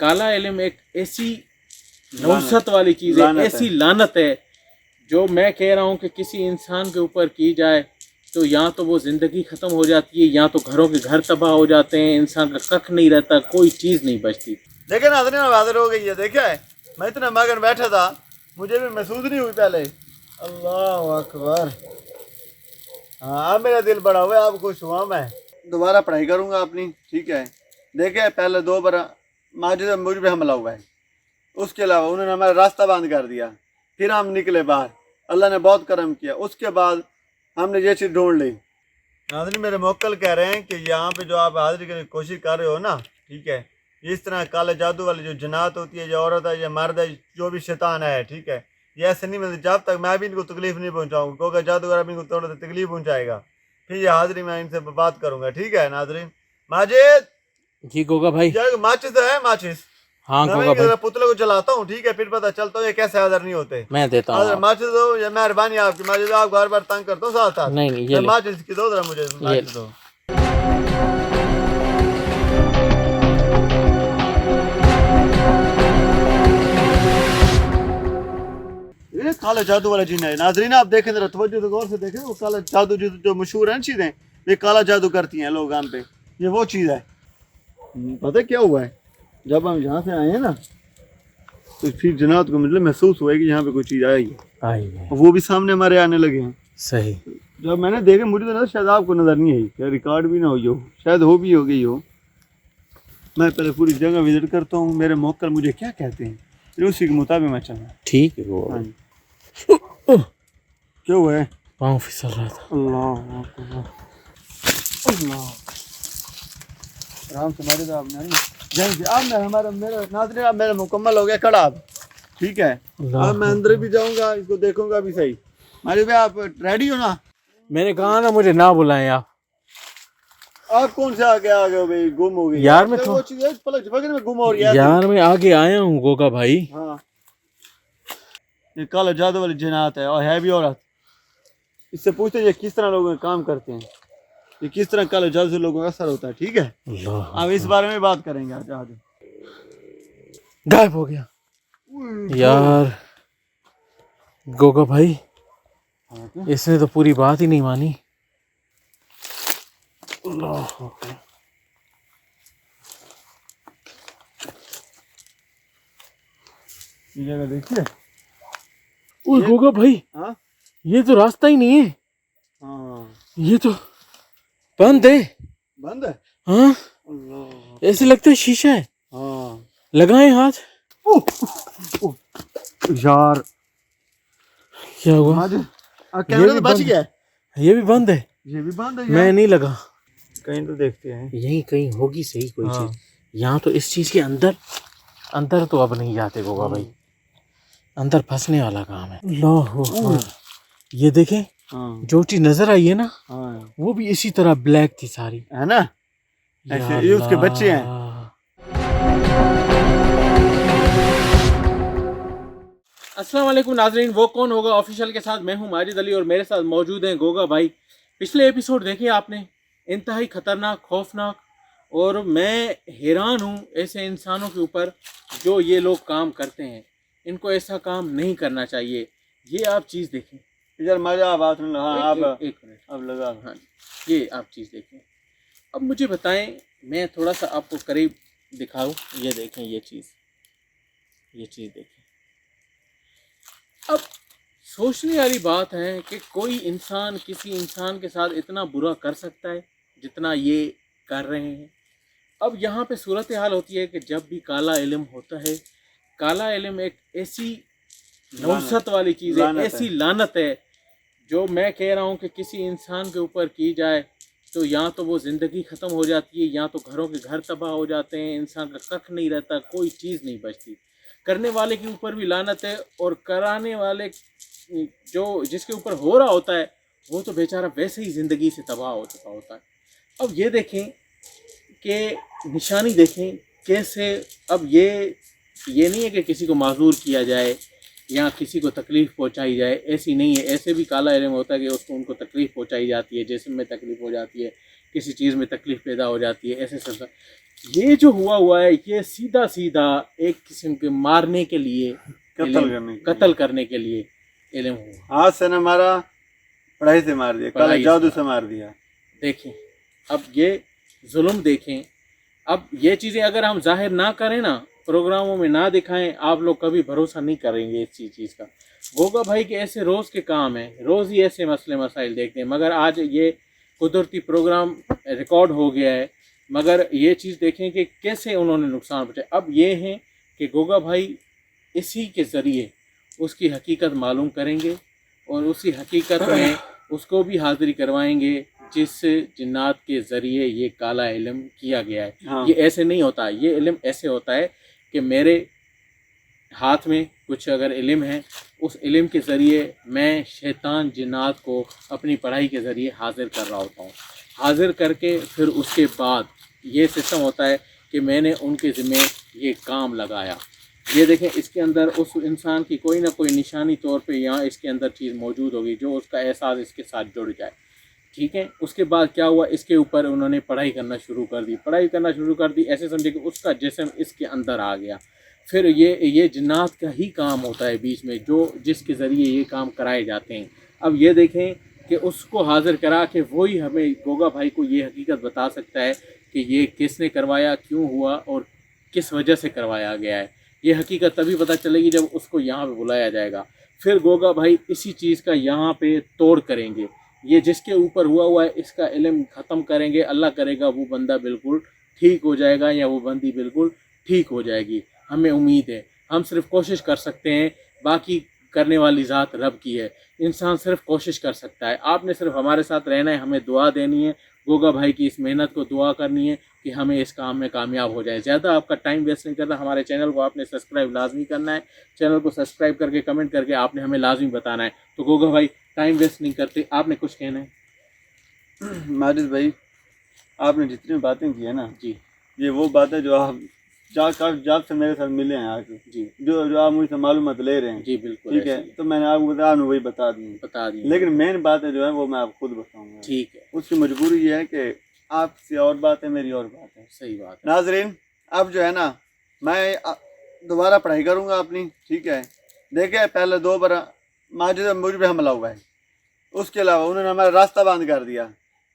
काला इल्म एक ऐसी नौसत वाली चीज़ है, ऐसी लानत है जो मैं कह रहा हूँ कि किसी इंसान के ऊपर की जाए तो या तो वो ज़िंदगी ख़त्म हो जाती है या तो घरों के घर तबाह हो जाते हैं, इंसान का कख नहीं रहता, कोई चीज़ नहीं बचती। देखे ना इतनी हाजिर हो गई है, देखा है मैं इतना मगन बैठा था, मुझे भी महसूस नहीं हुई पहले। अल्लाह अकबर। हाँ मेरा दिल बड़ा हुआ, अब खुश हुआ, मैं दोबारा पढ़ाई करूँगा अपनी, ठीक है। देखे पहले 2 बार माजिद मुझ पे हमला हुआ है, उसके अलावा उन्होंने हमारा रास्ता बंद कर दिया, फिर हम निकले बाहर, अल्लाह ने बहुत करम किया, उसके बाद हमने ये चीज़ ढूंढ ली। नाज़रीन मेरे मोक्कल कह रहे हैं कि यहाँ पे जो आप हाजिरी करने की कोशिश कर रहे हो ना, ठीक है, इस तरह काले जादू वाली जो जनात होती है, जो औरत है, या मर्द है, जो भी शैतान है, ठीक है, ये ऐसे नहीं मिलती जब तक मैं भी इनको तकलीफ नहीं पहुँचाऊँगा, क्योंकि जादूगर भी इनको थोड़ा सा तकलीफ पहुँचाएगा, फिर ये हाजिरी मैं इनसे बात करूँगा, ठीक है। नाज़रीन माजिद जी गोगा भाई। माचिस है, माचिस। हाँ गोगा भाई। पुतले को जलाता हूँ, ठीक है, फिर पता चलता है ये कैसे हाजिर नहीं होते। मैं देता हूँ। माचिस दो, ये मेहरबानी आपकी, माचिस आप बार बार तंग करता हूँ साथ साथ। नहीं ये माचिस की दो जरा मुझे, माचिस दो। ये काला जादू वाला जिन है। नाजरीन आप देखें जरा, तवज्जो से गौर से देखें, वो काला जादू जो मशहूर है चीजें, ये काला जादू करती हैं लोग हम पे, ये वो चीज है। पता है क्या हुआ है, जब हम यहाँ से आए हैं ना, तो फिर जनात को मतलब महसूस हुआ है कि यहाँ पे कोई चीज़ आई है, वो भी सामने हमारे आने लगे हैं। सही। जब मैंने देखा मुझे तो ना शायद आपको नज़र नहीं आई, क्या रिकॉर्ड भी ना हुई हो, शायद हो भी हो गई हो। मैं पहले पूरी जगह विजिट करता हूँ, मेरे मोक्कल मुझे क्या कहते हैं, फिर उसी के मुताबिक मैं चलना। ठीक है वो। हाँ क्या हुआ है? पाँव फिसल रहा था। अल्लाह अल्लाह, आराम से मारे, आपने अब मैं हमारा मेरा नाज़रीन अब मेरा मुकम्मल हो गया खड़ा अब, ठीक है। अब मैं अंदर भी जाऊंगा, इसको देखूंगा भी सही। मारी भाई आप रेडी हो ना? मैंने कहा ना मुझे ना बुलाएं आप कौन से आगे आ गए भाई, गुम हो गए यार। मैं वो चीज़ है पलक झपकने में गुम हो रही है यार, मैं आगे आया हूँ गोगा भाई। हाँ ये काला जादू वाली जनात है और है भी औरत। इससे पूछते हैं ये किस तरह लोग काम करते हैं, ये किस तरह काले जादू से लोगों का असर होता है, ठीक है। अब इस बारे में बात करेंगे आज। गायब हो गया यार गोगा भाई, इसने तो पूरी बात ही नहीं मानी। ये जगह देखिए। ओए गोगा भाई, हाँ ये तो रास्ता ही नहीं है। हाँ ये तो बंद है। बंद है? हाँ ऐसे लगता है शीशा है। हाँ लगाए हाथ। यार क्या हुआ? कैमरा तो बच गया है। ये भी बंद है। ये भी बंद है। मैं नहीं लगा। कहीं तो देखते हैं, यहीं कहीं होगी सही कोई हाँ। चीज। यहाँ तो इस चीज के अंदर तो अब नहीं जाते गोगा भाई, अंदर फंसने वाला काम है। अल्लाह, ये देखें, हाँ। जो चीज नजर आई है ना, हाँ। वो भी इसी तरह ब्लैक थी सारी, है ना, ऐसे ये उसके बच्चे हैं। अस्सलाम वालेकुम नाजरीन, वो कौन होगा ऑफिशियल के साथ मैं हूं माजिद अली और मेरे साथ मौजूद हैं गोगा भाई। पिछले एपिसोड देखे आपने, इंतहाई खतरनाक, खौफनाक, और मैं हैरान हूं ऐसे इंसानों के ऊपर जो ये लोग काम करते हैं। इनको ऐसा काम नहीं करना चाहिए। ये आप चीज़ देखें इधर मजा बात में। हाँ आप एक मिनट अब लगा। हाँ ये आप चीज़ देखें। अब मुझे बताएं, मैं थोड़ा सा आपको करीब दिखाऊं। ये देखें, ये चीज़ देखें। अब सोचने वाली बात है कि कोई इंसान किसी इंसान के साथ इतना बुरा कर सकता है जितना ये कर रहे हैं। अब यहाँ पे सूरत हाल होती है कि जब भी काला इल्म होता है, काला इल्म एक ऐसी नौसत वाली चीज़ है, ऐसी लानत है जो मैं कह रहा हूँ कि किसी इंसान के ऊपर की जाए तो या तो वो ज़िंदगी ख़त्म हो जाती है या तो घरों के घर तबाह हो जाते हैं, इंसान का कख नहीं रहता, कोई चीज़ नहीं बचती। करने वाले के ऊपर भी लानत है और कराने वाले जो जिसके ऊपर हो रहा होता है वो तो बेचारा वैसे ही ज़िंदगी से तबाह हो चुका होता है। अब ये देखें कि निशानी देखें कैसे। अब ये नहीं है कि किसी को माजूर किया जाए या किसी को तकलीफ़ पहुंचाई जाए, ऐसी नहीं है। ऐसे भी काला इल्म होता है कि उसको उनको तकलीफ़ पहुंचाई जाती है, जिस्म में तकलीफ़ हो जाती है, किसी चीज़ में तकलीफ़ पैदा हो जाती है, ऐसे सब। ये जो हुआ है ये सीधा सीधा एक किस्म के मारने के लिए, कत्ल करने के लिए इल्म हुआ। हाथ से न मारा, पढ़ाई से मार दिया, काला जादू से मार दिया। देखें अब ये जुल्म देखें। अब ये चीज़ें अगर हम जाहिर ना करें ना, प्रोग्रामों में ना दिखाएं, आप लोग कभी भरोसा नहीं करेंगे इस चीज़ का। गोगा भाई के ऐसे रोज़ के काम हैं, रोज़ ही ऐसे मसले मसाइल देखते हैं, मगर आज ये कुदरती प्रोग्राम रिकॉर्ड हो गया है। मगर ये चीज़ देखें कि कैसे उन्होंने नुकसान पहुँचाया। अब ये है कि गोगा भाई इसी के ज़रिए उसकी हकीकत मालूम करेंगे और उसी हकीकत में उसको भी हाज़िरी करवाएंगे जिस जिन्नात के ज़रिए ये काला इल्म किया गया है। हाँ। ये ऐसे नहीं होता, ये इल्म ऐसे होता है कि मेरे हाथ में कुछ अगर इल्म है, उस इल्म के ज़रिए मैं शैतान जिन्नात को अपनी पढ़ाई के ज़रिए हाज़िर कर रहा होता हूँ। हाज़िर करके फिर उसके बाद ये सिस्टम होता है कि मैंने उनके ज़िम्मे ये काम लगाया। ये देखें, इसके अंदर उस इंसान की कोई ना कोई निशानी तौर पे यहाँ इसके अंदर चीज़ मौजूद होगी जो उसका एहसास इसके साथ जुड़ जाए। ठीक है, उसके बाद क्या हुआ, इसके ऊपर उन्होंने पढ़ाई करना शुरू कर दी। पढ़ाई करना शुरू कर दी, ऐसे समझे कि उसका जिस्म इसके अंदर आ गया। फिर ये जिन्नात का ही काम होता है बीच में, जो जिसके ज़रिए ये काम कराए जाते हैं। अब ये देखें कि उसको हाज़िर करा के वही हमें गोगा भाई को ये हकीकत बता सकता है कि ये किसने करवाया, क्यों हुआ और किस वजह से करवाया गया है। ये हकीकत तभी पता चलेगी जब उसको यहाँ पे बुलाया जाएगा। फिर गोगा भाई इसी चीज़ का यहाँ पे तोड़ करेंगे। ये जिसके ऊपर हुआ है इसका इल्म ख़त्म करेंगे। अल्लाह करेगा वो बंदा बिल्कुल ठीक हो जाएगा या वो बंदी बिल्कुल ठीक हो जाएगी। हमें उम्मीद है, हम सिर्फ कोशिश कर सकते हैं, बाकी करने वाली ज़ात रब की है। इंसान सिर्फ कोशिश कर सकता है। आपने सिर्फ हमारे साथ रहना है, हमें दुआ देनी है, गोगा भाई की इस मेहनत को दुआ करनी है कि हमें इस काम में कामयाब हो जाए। ज़्यादा आपका टाइम वेस्ट नहीं करना, हमारे चैनल को आपने सब्सक्राइब लाजमी करना है। चैनल को सब्सक्राइब करके कमेंट करके आपने हमें लाजमी बताना है। तो गोगा भाई टाइम वेस्ट नहीं करते, आपने कुछ कहना है? माजिद भाई, आपने जितनी बातें की है ना जी, ये वो बातें जो आप जब से मेरे साथ मिले हैं आके, जी, जो आप मुझसे मालूमात ले रहे हैं, जी बिल्कुल, ठीक है, तो मैंने आपको वही बता दी। लेकिन मेन बातें जो है वो मैं आपको खुद बताऊंगा। ठीक है, उसकी मजबूरी ये है कि आपसे और बात है, मेरी और बात है। सही बात है। नाजरीन, अब जो है ना मैं दोबारा पढ़ाई करूंगा अपनी, ठीक है। देखे पहले 2 बार माजिद मुझ पे हमला हुआ है, उसके अलावा उन्होंने हमारा रास्ता बंद कर दिया।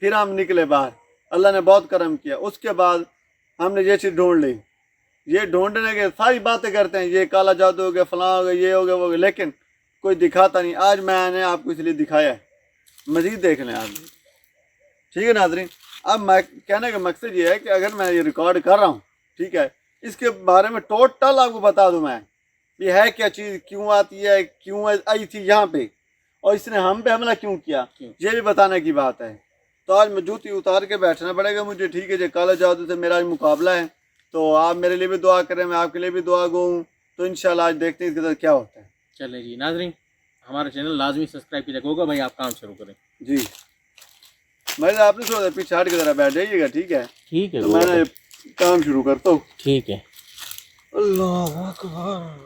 फिर हम निकले बाहर, अल्लाह ने बहुत करम किया। उसके बाद हमने ये चीज़ ढूंढ ली। ये ढूंढने के सारी बातें करते हैं, ये काला जादू हो गया, फलां हो गया, ये हो गया, वो हो गया, लेकिन कोई दिखाता नहीं। आज मैंने आपको इसलिए दिखाया है, मजीद देख लें आप, ठीक है नाजरीन। अब मैं कहने का मकसद ये है कि अगर मैं ये रिकॉर्ड कर रहा हूँ, ठीक है, इसके बारे में टोटल आपको बता दूँ मैं, ये है क्या चीज़, क्यों आती है, क्यों आई थी यहाँ पे, और इसने हम पे हमला क्यों किया, ये भी बताने की बात है। तो आज मैं जूती उतार के बैठना पड़ेगा मुझे, ठीक है। जो काला जादू से मेरा आज मुकाबला है, तो आप मेरे लिए भी दुआ करें, मैं आपके लिए भी दुआ गो हूँ। तो इंशाल्लाह आज देखते हैं इसके साथ क्या होता है। चलें जी नाजरीन, हमारा चैनल लाजमी सब्सक्राइब कीजिए। गोगा भाई आप काम शुरू करें। जी, मैं आपने थोड़ा पीछे हट के जरा बैठ जाइएगा, ठीक है। ठीक है, तो मैं काम शुरू करता हूँ। ठीक है। अल्लाह अकबर।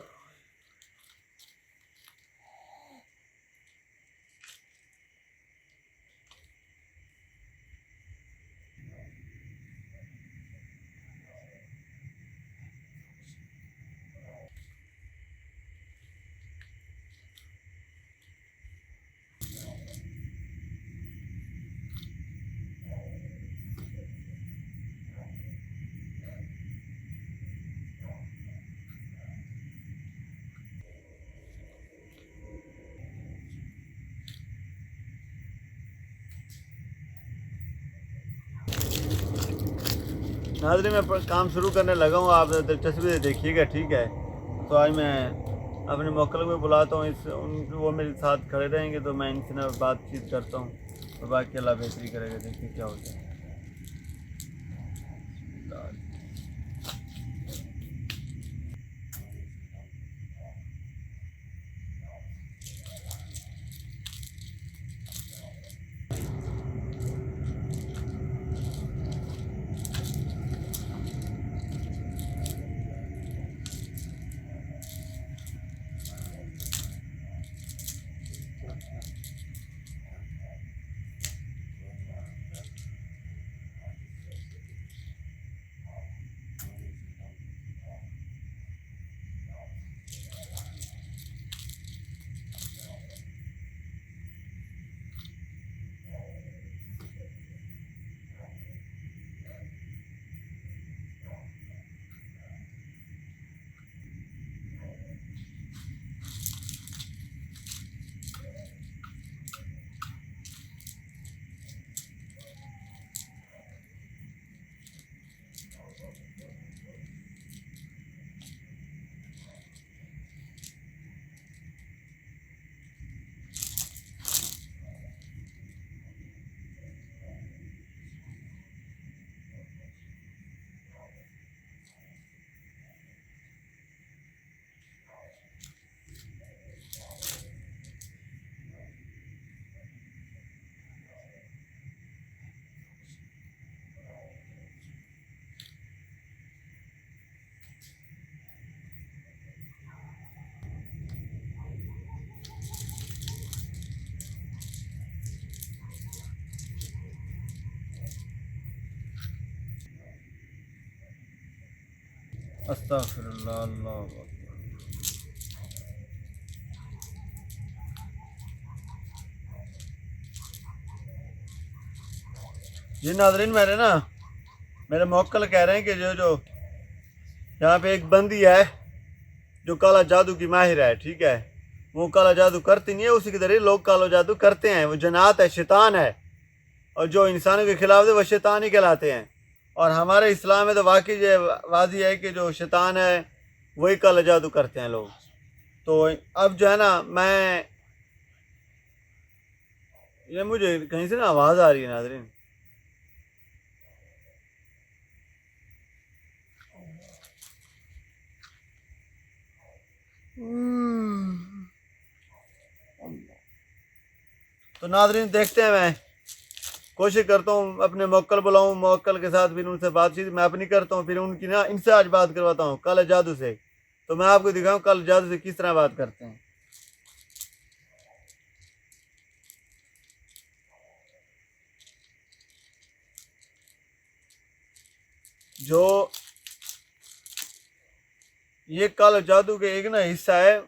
नाज़रीन, मैं काम शुरू करने लगा हूँ, आप दिलचस्पी से देखिएगा, ठीक है। तो आज मैं अपने मोकल को बुलाता हूँ, वो मेरे साथ खड़े रहेंगे, तो मैं इनसे ना बातचीत करता हूँ और बाकी अल्लाह बेहतरी करेगा, देखिए क्या होता है। अस्तगफिरुल्लाह, अल्लाहु अकबर। जी नाज़रीन, मेरे मौक्कल कह रहे हैं कि जो जो यहाँ पे एक बंदी है जो काला जादू की माहिर है, ठीक है, वो काला जादू करती नहीं है, उसी के जरिए लोग काला जादू करते हैं। वो जनात है, शैतान है, और जो इंसानों के खिलाफ है वो शैतान ही कहलाते हैं। और हमारे इस्लाम में तो वाकई ये वाज़ी है कि जो शैतान है वही काला जादू करते हैं लोग। तो अब जो है ना, ये मुझे कहीं से ना आवाज़ आ रही है नाज़रीन। तो नाज़रीन देखते हैं, मैं कोशिश करता हूँ अपने मौक्कल बुलाऊँ, मौक्कल के साथ फिर उनसे बातचीत मैं अपनी करता हूँ, फिर उनकी ना इनसे आज बात करवाता हूँ काले जादू से। तो मैं आपको दिखाऊँ काले जादू से किस तरह बात करते हैं। जो ये काले जादू के एक ना हिस्सा है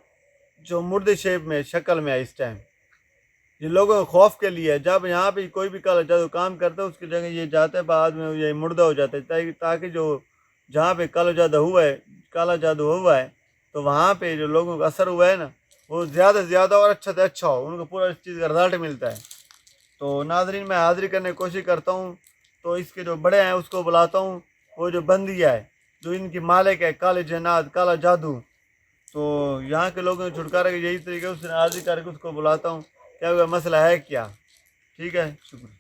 जो मुर्दे शेप में शक्ल में है इस टाइम, ये लोगों के खौफ के लिए है। जब यहाँ पे कोई भी काला जादू काम करता है उसकी जगह ये जाता है, बाद में ये मुर्दा हो जाता है, ताकि जो जहाँ पे काला जादू हुआ है तो वहाँ पे जो लोगों का असर हुआ है ना, वो ज़्यादा से ज़्यादा और अच्छा से अच्छा हो, उनको पूरा इस चीज़ का रिजल्ट मिलता है। तो नाज़रीन, मैं हाज़िरी करने की कोशिश करता हूँ। तो इसके जो बड़े हैं उसको बुलाता हूँ, वो जो बंदिया है जो इनकी मालिक है काले जन्नात काला जादू, तो यहाँ के लोगों को छुटकारा के यही तरीके उससे हाज़िरी करके उसको बुलाता हूँ, क्या हुआ मसला है क्या। ठीक है, शुक्रिया।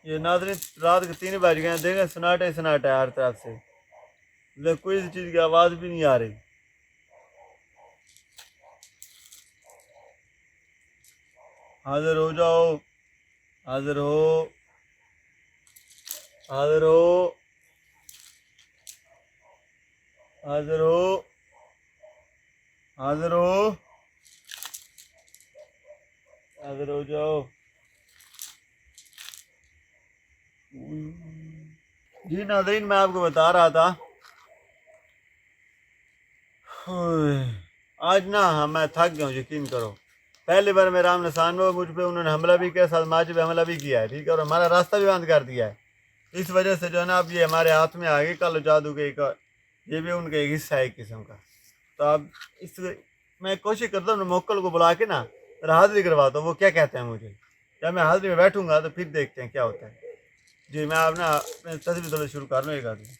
ये नाज़रीन रात के 3 बज गए हैं, देखें सन्नाटा ही सन्नाटा है हर तरफ से, मतलब कोई चीज़ की आवाज़ भी नहीं आ रही। हाजिर हो जाओ, हाजिर हो, हाजिर हो, हाजिर हो, हाजिर हो, हाजिर हो जाओ। जी नाज़रीन, मैं आपको बता रहा था, आज ना मैं थक गया हूँ, यकीन करो। पहली बार मेरा आमने सामने हुआ, मुझ पे उन्होंने हमला भी किया, साथ माजी पे हमला भी किया है, ठीक है, और हमारा रास्ता भी बंद कर दिया है। इस वजह से जो है ना अब ये हमारे हाथ में आ गए कालो जादू के ये भी उनका एक हिस्सा है एक किस्म का। तो अब इस मैं कोशिश करता हूँ मोक्कल को बुला के ना हाज़िरी करवाता हूँ, वो क्या कहते हैं मुझे। जब मैं हाज़िरी में बैठूंगा तो फिर देखते हैं क्या होता है। जी मैं अब ना अपने तस्वीर थोड़ा शुरू कर लूँ एक आदमी।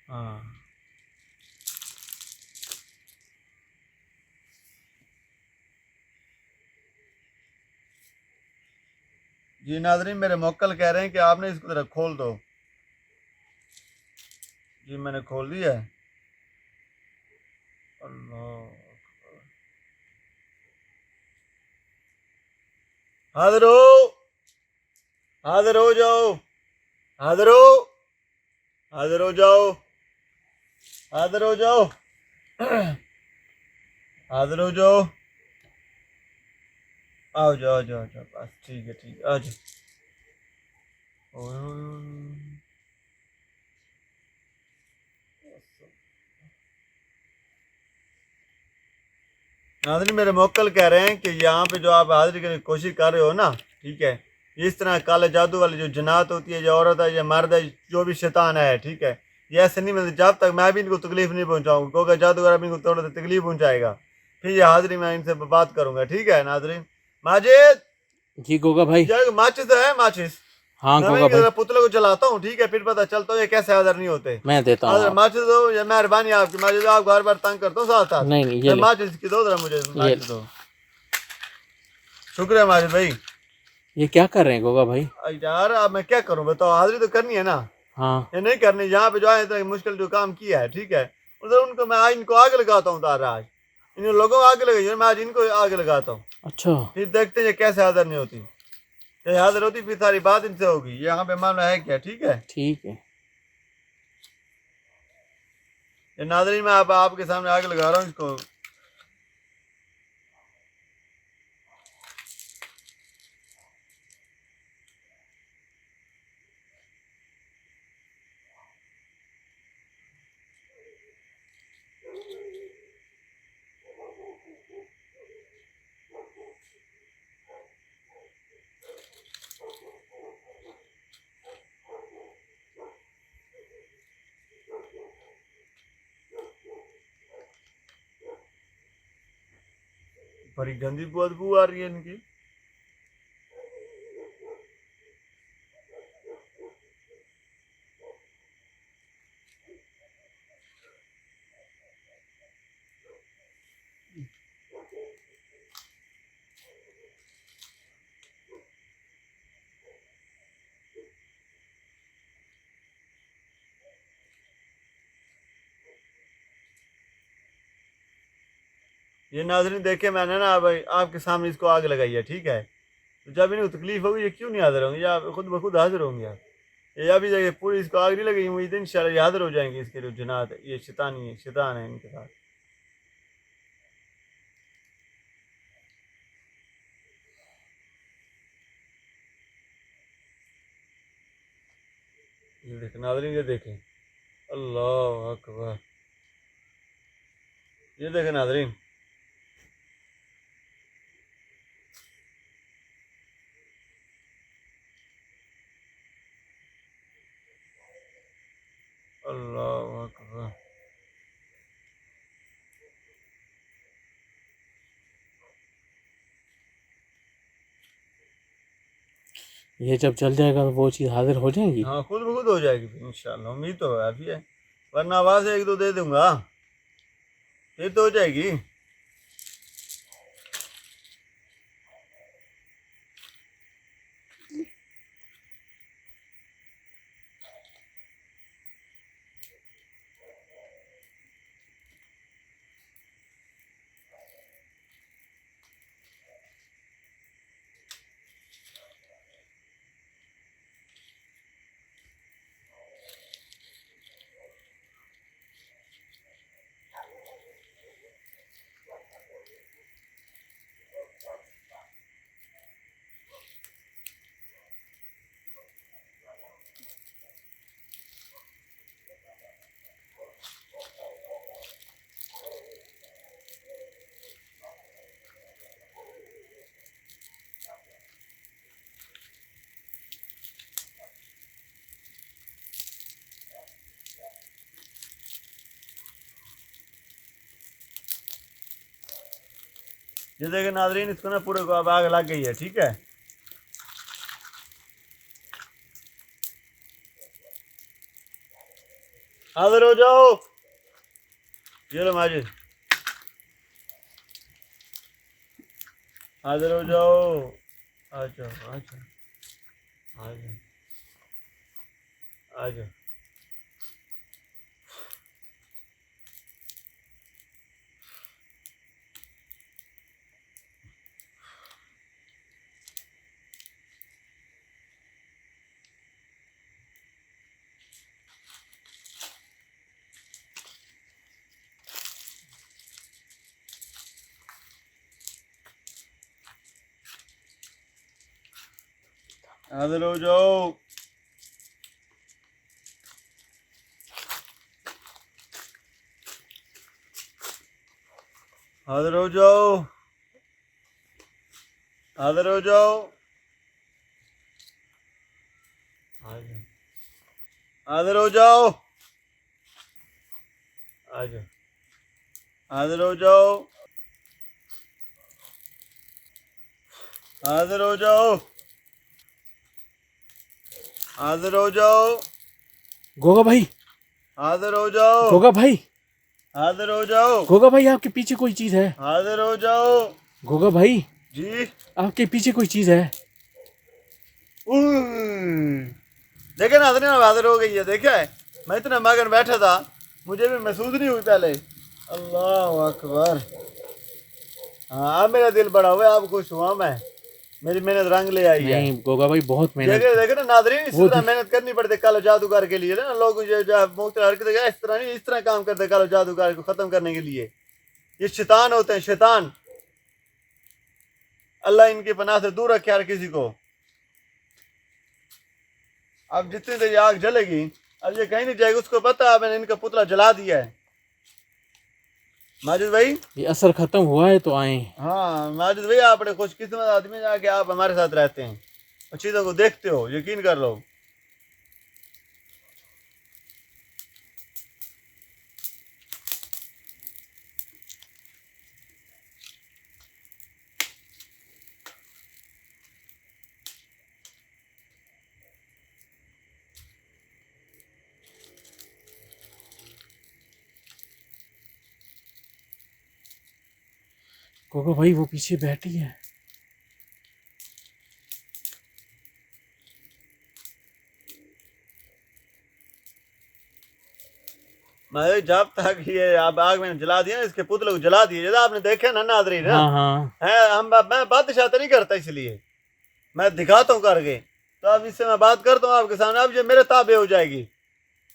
हाँ जी नाज़रीन, मेरे मोक्कल कह रहे हैं कि आपने इसको ज़रा खोल दो। जी मैंने खोल दिया है। अल्लाह, हाजिर हो, हाजिर हो जाओ, हाजिर हो, हाजिर हो जाओ, हाजिर हो जाओ, हाजिर हो जाओ, आओ जाओ, आ जाओ, जाओ, बस ठीक है, ठीक है, आ जाओ। नाज़रीन, मेरे मोक्कल कह रहे हैं कि यहाँ पे जो आप हाजिरी करने की कोशिश कर रहे हो ना, ठीक है, इस तरह काले जादू वाली जो जनात होती है, जो औरत है या मर्द है, जो भी शैतान है, ठीक है, ये ऐसे नहीं मिलते जब तक मैं भी इनको तकलीफ नहीं पहुँचाऊँगा, क्योंकि जादूगर भी इनको थोड़ा सा तकलीफ पहुँचाएगा, फिर ये हाजिरी मैं इनसे बात करूँगा। ठीक है नाज़रीन। माजिद, जी गोगा भाई। यार माचिस तो है, माचिस हाँ मैं गोगा इनके भाई, जरा पुतले को जलाता हूँ, ठीक है, फिर पता चलता है ये कैसे हाजिर नहीं होते। मैं देता हूँ हाजिर आप। माचिस दो, ये मेहरबानी आपकी माचिस, आप बार बार तंग करता हूँ साथ साथ। नहीं नहीं, ये मैं ले, माचिस की दो जरा, मुझे ये माचिस दो। शुक्रिया माजिद भाई। ये क्या कर रहे हैं गोगा भाई? यार अब मैं क्या करूं बताओ, हाजिरी तो करनी है ना, हाँ। ये नहीं करनी। यहाँ पे जो है इतना मुश्किल जो काम किया है, ठीक है, उधर उनको मैं आज इनको आगे लगाता हूँ तार, आज इन लोगों को आगे लगाई, मैं आज इनको आगे लगाता हूँ। अच्छा। फिर देखते हैं ये कैसे हाजिर नहीं होती, ये हाजिर होती फिर सारी बात इनसे होगी। यहाँ पे मामला है क्या, ठीक है। ठीक है। ये नाज़रीन मैं आपके सामने आगे लगा रहा हूँ इसको। बड़ी गंदी बदबू आ रही है इनकी। ये नाज़रीन देखे मैंने ना भाई आपके सामने इसको आग लगाई है, ठीक है, तो जब इनको तकलीफ होगी ये क्यों नहीं हाजिर होंगे, या खुद ब खुद हाजिर होंगे यार। ये अभी जगह पूरी इसको आग नहीं लगी हुई, इंशाल्लाह ये हाजिर हो जाएंगे। इसके जो जनात है, ये शैतानी है, शैतान है इनके साथ। ये देखें नाज़रीन, ये देखें, अल्लाह अकबर, ये देखें नाज़रीन। अल्लाह अकबर। ये जब जल जाएगा तो वो चीज़ हाजिर हो जाएगी। हाँ खुद ब खुद हो जाएगी इंशाल्लाह, उम्मीद तो है अभी है, वरना आवाज़ एक दो दे दूंगा फिर तो हो जाएगी। ये देखें नाज़रीन, इसको ना पूरे को अब आग लग गई है, ठीक है। हाजिर हो जाओ, ये लो माजिद, हाजिर हो जाओ, आ जाओ आ जाओ आ जाओ आ जाओ। हाजिर हो जाओ, हाजिर हो जाओ, हाजिर हो जाओ, हाजिर हो जाओ, आ जाओ, हाजिर हो जाओ, हाजिर हो जाओ, हाजिर हो जाओ, गोगा भाई, हाजिर हो जाओ, गोगा भाई, हाजिर हो जाओ, गोगा भाई, आपके पीछे कोई चीज़ है। हाजिर हो जाओ। गोगा भाई, जी आपके पीछे कोई चीज़ है। देखे ना इतनी बहादुर हो गई है, देखा है। मैं इतना मगन बैठा था, मुझे भी महसूस नहीं हुई पहले। अल्लाह अकबर। हाँ, अब मेरा दिल बड़ा हुआ, अब खुश हुआ मैं। मेरी मेहनत रंग ले आई है। नहीं गोगा भाई बहुत मेहनत देखे देखे ना नादरीन, इस वो तरह मेहनत करनी पड़ती है कालो जादूगर के लिए ना। लोग जो मुख्तलिफ हरकतें इस तरह नहीं, इस तरह काम करते कालो जादूगर को खत्म करने के लिए। ये शैतान होते हैं, शैतान। अल्लाह इनकी पनाह से दूर रखे हर किसी को। अब जितनी देर आग जलेगी, अब ये कहीं नहीं जाएगी। उसको पता है मैंने इनका पुतला जला दिया है। माजिद भाई, ये असर खत्म हुआ है तो आए। हाँ माजिद भाई, आप बड़े खुशकिस्मत आदमी जाके आप हमारे साथ रहते हैं और चीज़ों को देखते हो, यकीन कर लो। गोगा भाई वो पीछे बैठी है। मैं जब तक ये आप आग में जला दिया ना, इसके पुतले को जला दिए, जैसा आपने देखे ना नादरीन ना। हाँ हाँ है मैं बादशाह तो नहीं करता, इसलिए मैं दिखाता हूँ करके। तो अब इससे मैं बात करता हूँ आपके सामने, अब ये मेरे ताबे हो जाएगी।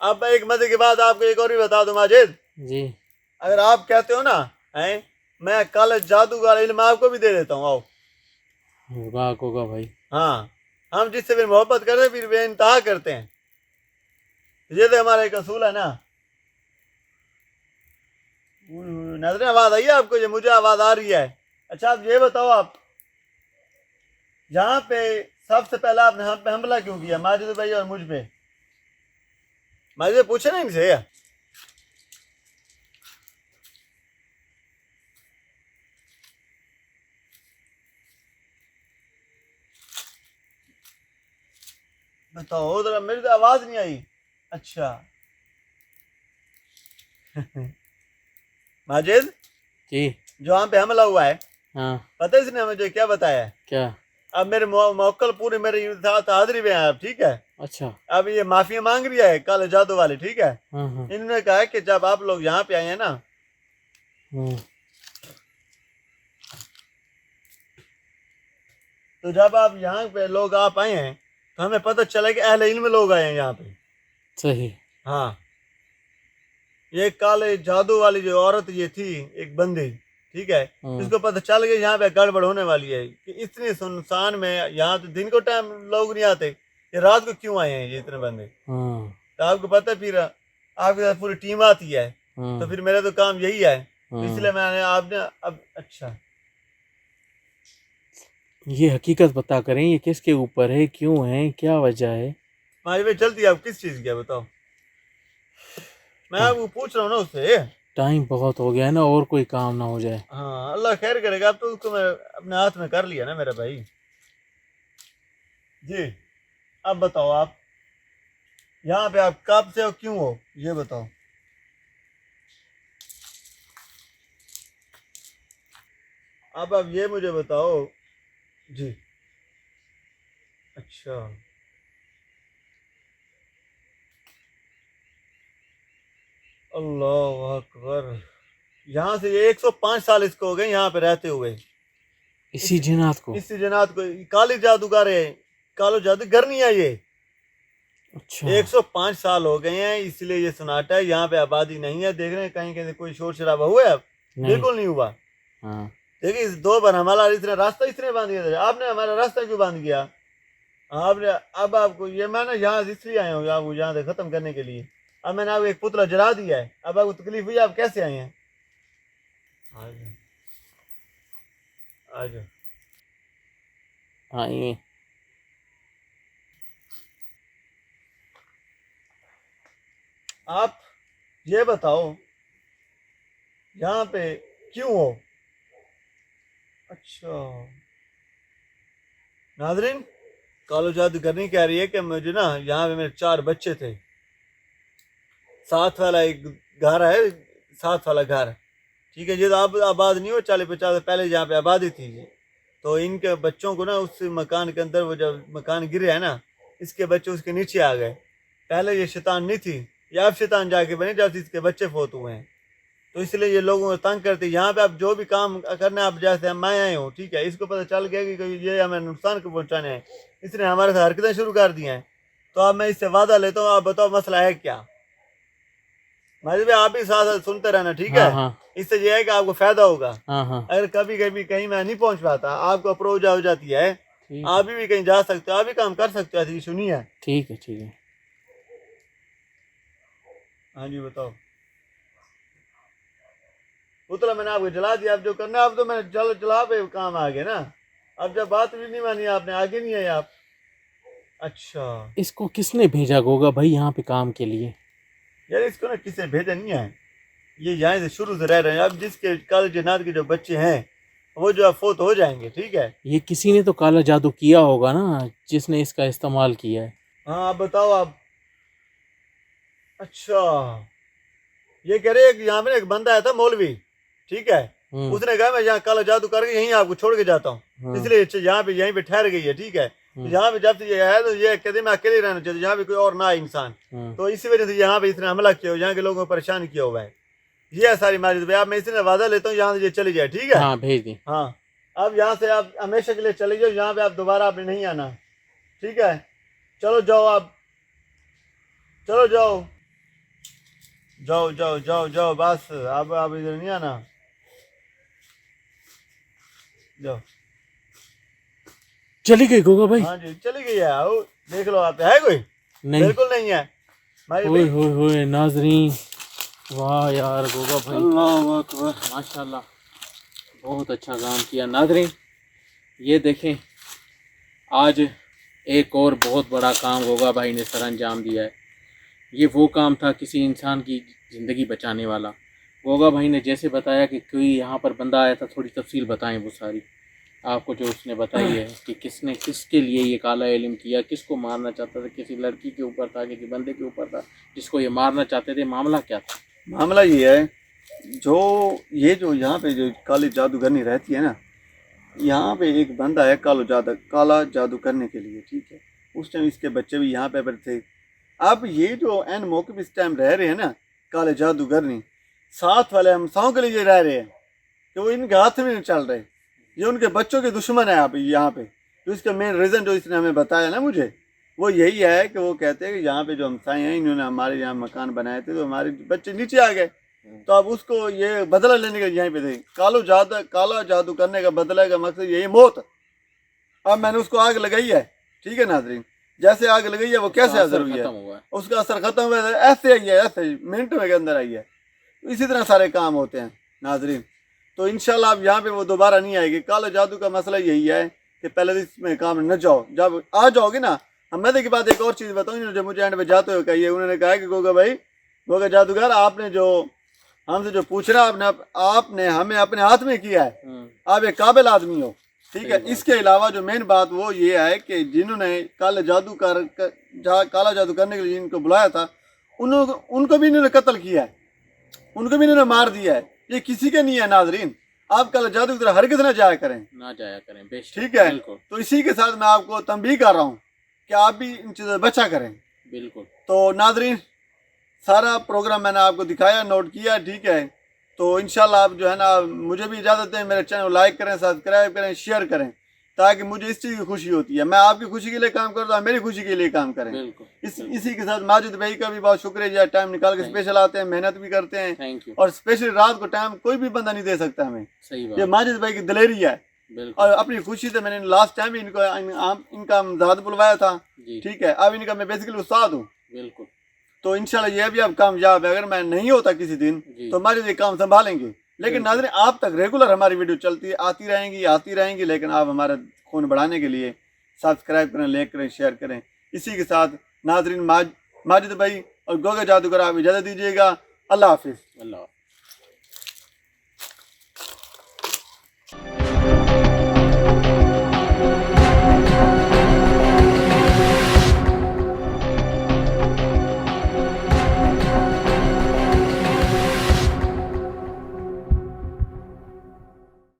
अब एक मजे की बात आपको एक और भी बता दूं माजिद, जी। अगर आप कहते हो ना, हैं, मैं कल जादू का इल्म आपको भी दे देता हूँ, आओ। वाह गोगा भाई। हाँ, हम जिससे फिर मोहब्बत करते हैं फिर बेइंतहा करते हैं। ये तो हमारा एक असूल है ना। नजर आवाज आई है आपको? ये मुझे आवाज आ रही है। अच्छा आप ये बताओ, आप यहाँ पे सबसे पहला आपने हम पे हमला क्यों किया, माजिद भाई और मुझ पे? माजिद पूछे ना इनसे। बताओ जरा, मेरी तो आवाज नहीं आई। अच्छा माजिद, जी। जो हम पे हमला हुआ है, हाँ। पता है इसने मुझे क्या बताया है? क्या? अब मेरे मौक्कल पूरे मेरे साथ हाजिरी में है, अब ठीक है। अच्छा। अब ये माफिया मांग रही है काले जादू वाले, ठीक है। हाँ हाँ इन्होंने कहा है कि जब आप लोग यहाँ पे आए हैं ना, हाँ। तो जब आप यहाँ पे लोग आप आए हैं तो हमें पता चला कि अहले इल्म लोग आए हैं यहाँ पे। सही। हाँ, ये काले जादू वाली जो औरत ये थी, एक बंदी, ठीक है, हाँ इसको पता चल गया यहाँ पे गड़बड़ होने वाली है कि इतने सुनसान में, यहाँ तो दिन को टाइम लोग नहीं आते, ये रात को क्यों आए हैं ये इतने बंदे। हाँ तो आपको पता है फिर आपके साथ पूरी टीम आती है, हाँ तो फिर मेरा तो काम यही है। तो हाँ। इसलिए मैंने आपने अब अच्छा ये हकीकत पता करें, ये किसके ऊपर है, क्यों है, क्या वजह है? हमारी भाई चलती है, आप किस चीज़ की है बताओ? मैं आपको पूछ रहा हूँ ना उससे। टाइम बहुत हो गया है ना, और कोई काम ना हो जाए। हाँ अल्लाह खैर करेगा। अब तो उसको मैं अपने हाथ में कर लिया ना मेरा भाई। जी, अब बताओ आप यहाँ पे आप कब से हो, क्यों हो, ये बताओ। अब ये मुझे बताओ। जी, अच्छा। अल्लाह अकबर। यहाँ से ये 105 साल इसको हो गए यहाँ पे रहते हुए। इसी जिन्नात को? इस जनात को काली जादूगर है, कालो जादूगर नहीं है ये। अच्छा। 105 साल हो गए हैं, इसलिए ये सन्नाटा है। यहाँ पे आबादी नहीं है। देख रहे हैं कहीं कहीं कोई शोर शराबा हुआ है? अब नहीं। बिल्कुल नहीं हुआ। हाँ। देखिए इस 2 बार हमारा इसने रास्ता इसने बांध दिया था, आपने हमारा रास्ता क्यों बांध किया? आपने अब आपको ये मैं ना यहाँ इसलिए आया हूँ आपको यहाँ से खत्म करने के लिए। अब मैंने आपको एक पुतला जला दिया है, अब आपको तकलीफ हुई, आप कैसे आए हैं? आ जाओ, आ जाओ। हाँ ये आप ये बताओ यहाँ पे क्यों हो? अच्छा नाजरीन, कालो जादूगरनी कह रही है कि मुझे ना यहाँ पे मेरे 4 बच्चे थे। साथ वाला एक घर है, साथ वाला घर, ठीक है। ये तो आप आबाद नहीं हो, 40-50 पहले यहाँ पे आबादी थी। तो इनके बच्चों को ना उस मकान के अंदर, वो जब मकान गिरे है ना, इसके बच्चे उसके नीचे आ गए। पहले ये शैतान नहीं थी, ये अब शैतान जाके बने जब से इसके बच्चे फोत हुए हैं। तो इसलिए ये लोगों को तंग करते। यहाँ पे आप जो भी काम करना, आप जैसे मैं आए हूँ, ठीक है, इसको पता चल गया कि ये हमें नुकसान को पहुँचाने हैं, इसने हमारे साथ हरकतें शुरू कर दी हैं। तो अब मैं इससे वादा लेता हूँ, आप बताओ मसला है क्या। माजिद भाई आप भी साथ साथ सुनते रहना, ठीक है। हाँ इससे ये है कि आपको फायदा होगा। हाँ अगर कभी कभी कहीं मैं नहीं पहुंच पाता, आपको अप्रोच हो जाती है, ठीक आप भी कहीं जा सकते हो, आप भी काम कर सकते हो, ऐसी इशू नहीं है। ठीक है ठीक है। हाँ जी बताओ। उतला मैंने आपको जला दिया, अब जो करना है, अब तो मैंने जला पे काम आ गया ना। अब जब बात भी नहीं मानी आपने, आगे नहीं आए आप। अच्छा इसको किसने भेजा गोगा भाई यहाँ पे काम के लिए? यार इसको ना किसी ने भेजा नहीं है, ये यहाँ से शुरू से रह रहे हैं। अब जिसके कल जन्नत के जो बच्चे हैं वो जो फोत हो जाएंगे, ठीक है। ये किसी ने तो काला जादू किया होगा ना, जिसने इसका इस्तेमाल किया है। हाँ आप बताओ आप। अच्छा ये कह रहे हैं कि यहाँ पे एक बंदा आया था मौलवी, ठीक है, उसने कहा मैं यहाँ काला जादू करके यहीं आपको छोड़ के जाता हूँ, इसलिए यहाँ पे ठहर गई है, ठीक है। तो यहाँ पे जब से ये है तो ये कहते मैं अकेले रहना चाहती, यहाँ पे कोई और ना इंसान। तो इसी वजह से यहाँ पे इसने हमला किया, यहाँ के लोगों को परेशान किया हुआ है। ये है सारी माजिद भाई। आप मैं इसने वादा लेता हूँ यहाँ से ये चली जाए, ठीक है। हाँ भेज दी। हाँ अब यहाँ से आप हमेशा के लिए चले जाओ, यहाँ पे आप दोबारा आपने नहीं आना, ठीक है। चलो जाओ आप, चलो जाओ जाओ जाओ जाओ जाओ, बस अब आप इधर नहीं आना, जाओ। चली गई गोगा भाई? हाँ जी चली गई है। आओ देख लो, आप है कोई? नहीं बिल्कुल नहीं है। होए नाजरीन, वाह यार गोगा भाई, अल्लाह अकबर, माशाल्लाह, बहुत अच्छा काम किया नाजरीन। ये देखें आज एक और बहुत बड़ा काम गोगा भाई ने सर अंजाम दिया है। ये वो काम था किसी इंसान की ज़िंदगी बचाने वाला। गोगा भाई ने जैसे बताया कि कोई यहाँ पर बंदा आया था, थोड़ी तफसील बताएं वो सारी आपको जो उसने बताई है कि किसने किसके लिए ये काला इल्म किया, किसको मारना चाहता था, किसी लड़की के ऊपर था, किसी बंदे के ऊपर था जिसको ये मारना चाहते थे, मामला क्या था? मामला ये है, जो यहाँ पे जो काली जादूगरनी रहती है ना, यहाँ पे एक बंदा है काला जादू करने के लिए, ठीक है। उस टाइम इसके बच्चे भी यहाँ पे थे। अब ये जो एन मौके पे इस टाइम रह रहे हैं ना काले जादूगरनी, साथ वाले हमसाओं के लिए रह रहे हैं कि वो इनके हाथ में नहीं चल रहे, ये उनके बच्चों के दुश्मन है। आप यहाँ पे तो इसका मेन रीज़न जो इसने हमें बताया ना मुझे, वो यही है कि वो कहते हैं कि यहाँ पे जो हमसाए हैं इन्होंने हमारे यहाँ मकान बनाए थे तो हमारे बच्चे नीचे आ गए, तो अब उसको ये बदला लेने का यहीं पे थे। काला जादू करने का बदला का मकसद यही मौत। अब मैंने उसको आग लगाई है, ठीक है नाजरीन। जैसे आग लगाई है वो कैसे असर हुई है, उसका असर खत्म हुआ है, ऐसे आई है, ऐसे मिनटों के अंदर आई है। तो इसी तरह सारे काम होते हैं नाजरीन। तो इंशाल्लाह अब यहाँ पे वो दोबारा नहीं आएगी। काला जादू का मसला यही है कि पहले तो इसमें काम न जाओ, जब आ जाओगे ना। हम मैं के बाद एक और चीज़ बताऊँ जो मुझे एंड पे जाते हुए कही है, उन्होंने कहा कि गोगा जादूगर आपने जो हमसे जो पूछना आपने हमें अपने हाथ में किया है, आप एक काबिल आदमी हो, ठीक है। इसके अलावा जो मेन बात वो ये है कि जिन्होंने काला जादू करने के लिए जिनको बुलाया था उनको भी इन्होंने कत्ल किया है, उनको भी इन्होंने मार दिया है। ये किसी के नहीं है नाजरीन। आप काला जादू की तरह हरगिज़ ना जाया करें, ठीक है। तो इसी के साथ मैं आपको तंबीह कर रहा हूँ कि आप भी इन चीज़ों से बचा करें, बिल्कुल। तो नाजरीन सारा प्रोग्राम मैंने आपको दिखाया, नोट किया, ठीक है। तो इंशाल्लाह आप जो है ना मुझे भी इजाज़त दें, मेरे चैनल को लाइक करें, सब्सक्राइब करें, शेयर करें, ताकि मुझे इस चीज़ की खुशी होती है। मैं आपकी खुशी के लिए काम करता हूँ, मेरी खुशी के लिए काम करें। इसी के साथ माजिद भाई का भी बहुत शुक्रिया, टाइम निकाल के स्पेशल आते हैं, मेहनत भी करते हैं, और स्पेशल रात को टाइम कोई भी बंदा नहीं दे सकता हमें। ये माजिद भाई की दिलेरी है, और अपनी खुशी से मैंने लास्ट टाइम भी इनका ज़ाद बुलवाया था, ठीक है। अब इनका मैं बेसिकली उस्ताद हूँ, बिल्कुल। तो इंशाल्लाह ये भी अब कामयाब है। अगर मैं नहीं होता किसी दिन तो हमारे ये काम संभालेंगे। लेकिन नाज़रीन आप तक रेगुलर हमारी वीडियो चलती है, आती रहेंगी। लेकिन आप हमारा खून बढ़ाने के लिए सब्सक्राइब करें, लाइक करें, शेयर करें। इसी के साथ नाज़रीन माजिद भाई और गोगा जादूगर आप इजाज़त दीजिएगा। अल्लाह हाफिज़।